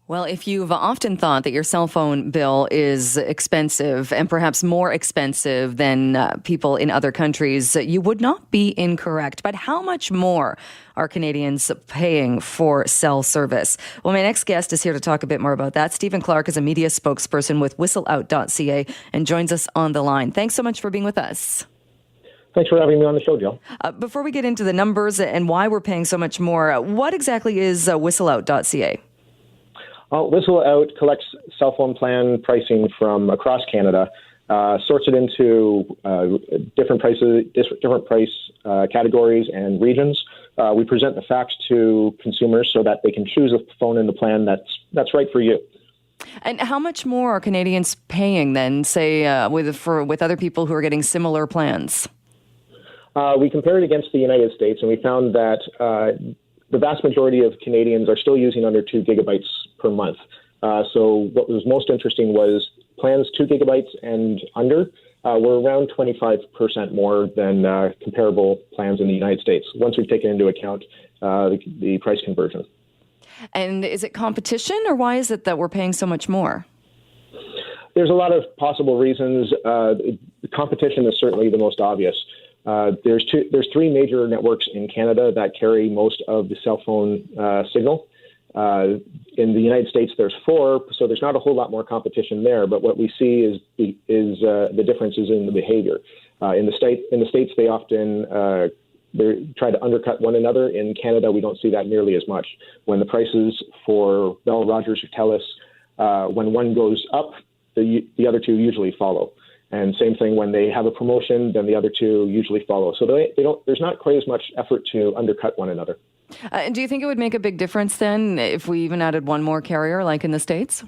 Well, if you've often thought that your cell phone bill is expensive and perhaps more expensive than people in other countries, you would not be incorrect. But how much more are Canadians paying for cell service? Well, my next guest is here to talk a bit more about that. Stephen Clark is a media spokesperson with WhistleOut.ca and joins us on the line. Thanks so much for being with us. Thanks for having me on the show, Jill. Before we get into the numbers and why we're paying so much more, what exactly is WhistleOut.ca? WhistleOut collects cell phone plan pricing from across Canada, sorts it into different prices, different price categories and regions. We present the facts to consumers so that they can choose a phone in the plan that's right for you. And how much more are Canadians paying than, say, with other people who are getting similar plans? We compared it against the United States, and we found that the vast majority of Canadians are still using under 2 gigabytes per month. So what was most interesting was plans 2 gigabytes and under were around 25% more than comparable plans in the United States, once we've taken into account the price conversion. And is it competition, or why is it that we're paying so much more? There's a lot of possible reasons. The competition is certainly the most obvious. There's three major networks in Canada that carry most of the cell phone signal. In the United States, there's 4, so there's not a whole lot more competition there. But what we see is the differences in the behavior. In the states, they often they try to undercut one another. In Canada, we don't see that nearly as much. When the prices for Bell, Rogers, or TELUS, when one goes up, the other two usually follow. And same thing when they have a promotion, then the other two usually follow. So they don't. There's not quite as much effort to undercut one another. Do you think it would make a big difference then if we even added one more carrier, like in the States?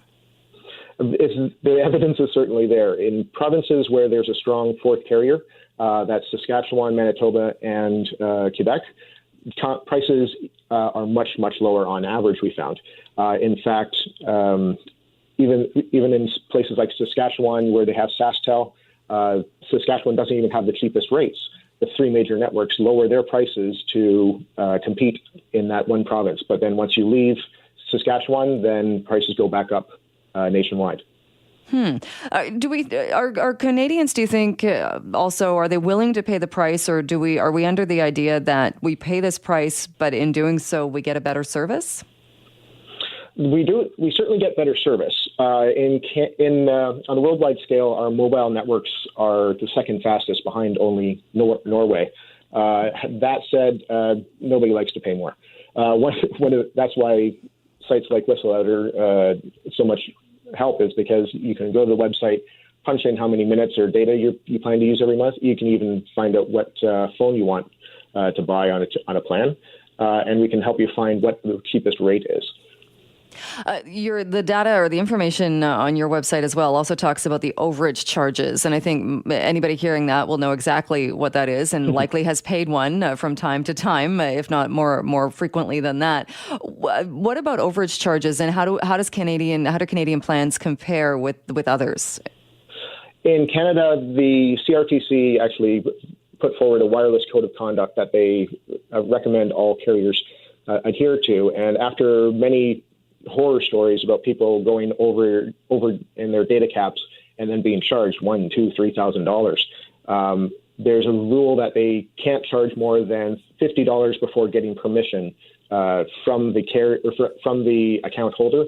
The evidence is certainly there. In provinces where there's a strong fourth carrier, that's Saskatchewan, Manitoba, and Quebec, prices are much, much lower on average, we found. In fact, even in places like Saskatchewan where they have SaskTel, Saskatchewan doesn't even have the cheapest rates. The 3 major networks lower their prices to compete in that one province. But then once you leave Saskatchewan, then prices go back up nationwide. Are Canadians, do you think, also, are they willing to pay the price, or are we under the idea that we pay this price, but in doing so we get a better service? We do. We certainly get better service. On the worldwide scale, our mobile networks are the second fastest, behind only Norway. That said, nobody likes to pay more. That's why sites like WhistleOut are so much help, is because you can go to the website, punch in how many minutes or data you plan to use every month. You can even find out what phone you want to buy on a plan, and we can help you find what the cheapest rate is. The data or the information on your website as well also talks about the overage charges. And I think anybody hearing that will know exactly what that is and likely has paid one from time to time, if not more frequently than that. What about overage charges, and how do Canadian plans compare with others? In Canada, the CRTC actually put forward a wireless code of conduct that they recommend all carriers adhere to. And after many horror stories about people going over in their data caps and then being charged $1,000, $2,000, $3,000. There's a rule that they can't charge more than $50 before getting permission from the account holder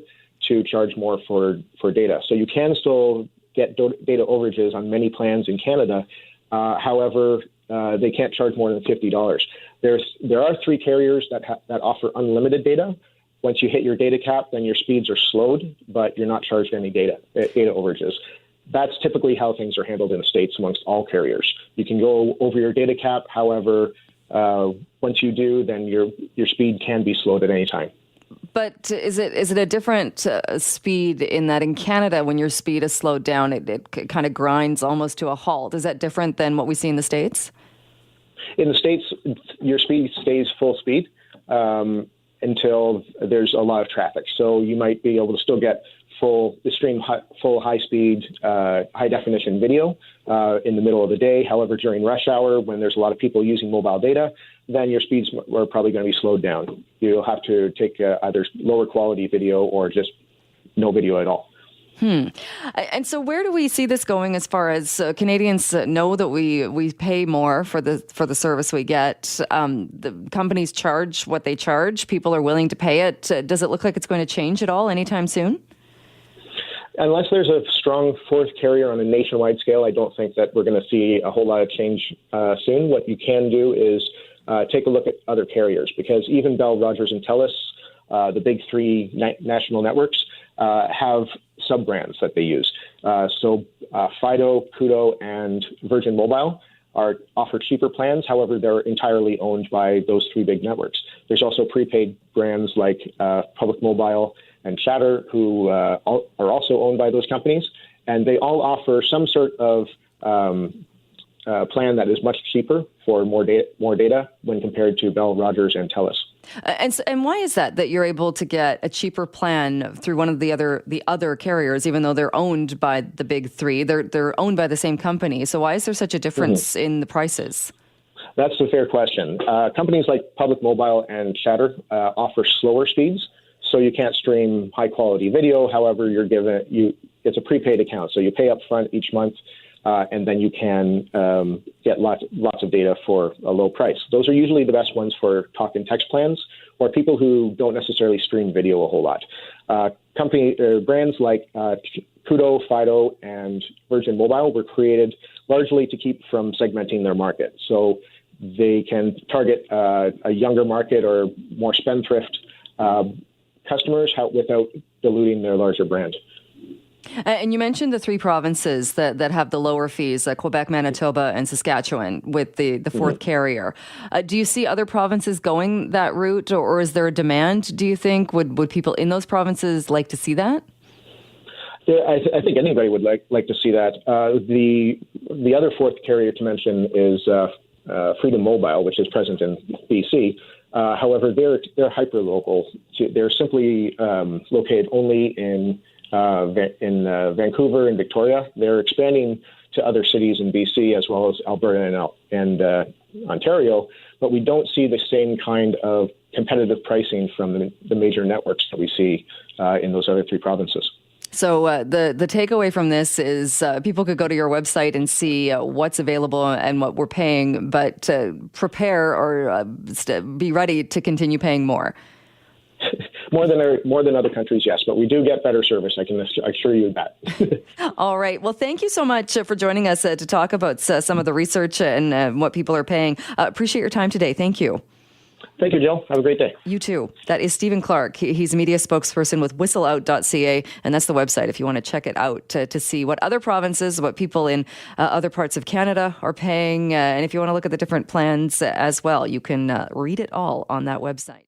to charge more for data. So you can still get data overages on many plans in Canada. However, they can't charge more than $50. There are 3 carriers that offer unlimited data. Once you hit your data cap, then your speeds are slowed, but you're not charged any data overages. That's typically how things are handled in the States amongst all carriers. You can go over your data cap. However, once you do, then your speed can be slowed at any time. But is it a different speed in that in Canada, when your speed is slowed down, it kind of grinds almost to a halt? Is that different than what we see in the States? In the States, your speed stays full speed until there's a lot of traffic. So you might be able to still get full high-speed, high-definition video in the middle of the day. However, during rush hour, when there's a lot of people using mobile data, then your speeds are probably going to be slowed down. You'll have to take either lower quality video or just no video at all. And so where do we see this going as far as Canadians know that we pay more for the service we get? The companies charge what they charge. People are willing to pay it. Does it look like it's going to change at all anytime soon? Unless there's a strong fourth carrier on a nationwide scale, I don't think that we're going to see a whole lot of change soon. What you can do is take a look at other carriers, because even Bell, Rogers, and TELUS, the big three national networks, have sub-brands that they use. So Fido, Koodo, and Virgin Mobile offer cheaper plans. However, they're entirely owned by those three big networks. There's also prepaid brands like Public Mobile and Chatter, who are also owned by those companies. And they all offer some sort of plan that is much cheaper for more data when compared to Bell, Rogers, and TELUS. And why is that you're able to get a cheaper plan through one of the other carriers, even though they're owned by the big three? They're owned by the same company. So why is there such a difference in the prices? That's a fair question. Companies like Public Mobile and Chatter offer slower speeds, so you can't stream high quality video. However, it's a prepaid account, so you pay up front each month. And then you can get lots of data for a low price. Those are usually the best ones for talk and text plans, or people who don't necessarily stream video a whole lot. Brands like Koodo, Fido, and Virgin Mobile were created largely to keep from segmenting their market. So they can target a younger market or more spendthrift customers without diluting their larger brand. And you mentioned the three provinces that have the lower fees, Quebec, Manitoba, and Saskatchewan, with the fourth carrier. Do you see other provinces going that route, or is there a demand, do you think? Would people in those provinces like to see that? Yeah, I think anybody would like to see that. The other fourth carrier to mention is Freedom Mobile, which is present in BC. However, they're hyper-local. They're simply located only in Vancouver and Victoria. They're expanding to other cities in BC as well as Alberta and Ontario, but we don't see the same kind of competitive pricing from the major networks that we see in those other three provinces. So the takeaway from this is people could go to your website and see what's available and what we're paying, but prepare or be ready to continue paying more. More than other countries, yes, but we do get better service. I can assure you of that. All right. Well, thank you so much for joining us to talk about some of the research and what people are paying. Appreciate your time today. Thank you. Thank you, Jill. Have a great day. You too. That is Stephen Clark. He's a media spokesperson with WhistleOut.ca, and that's the website if you want to check it out to see what other provinces, what people in other parts of Canada are paying. And if you want to look at the different plans as well, you can read it all on that website.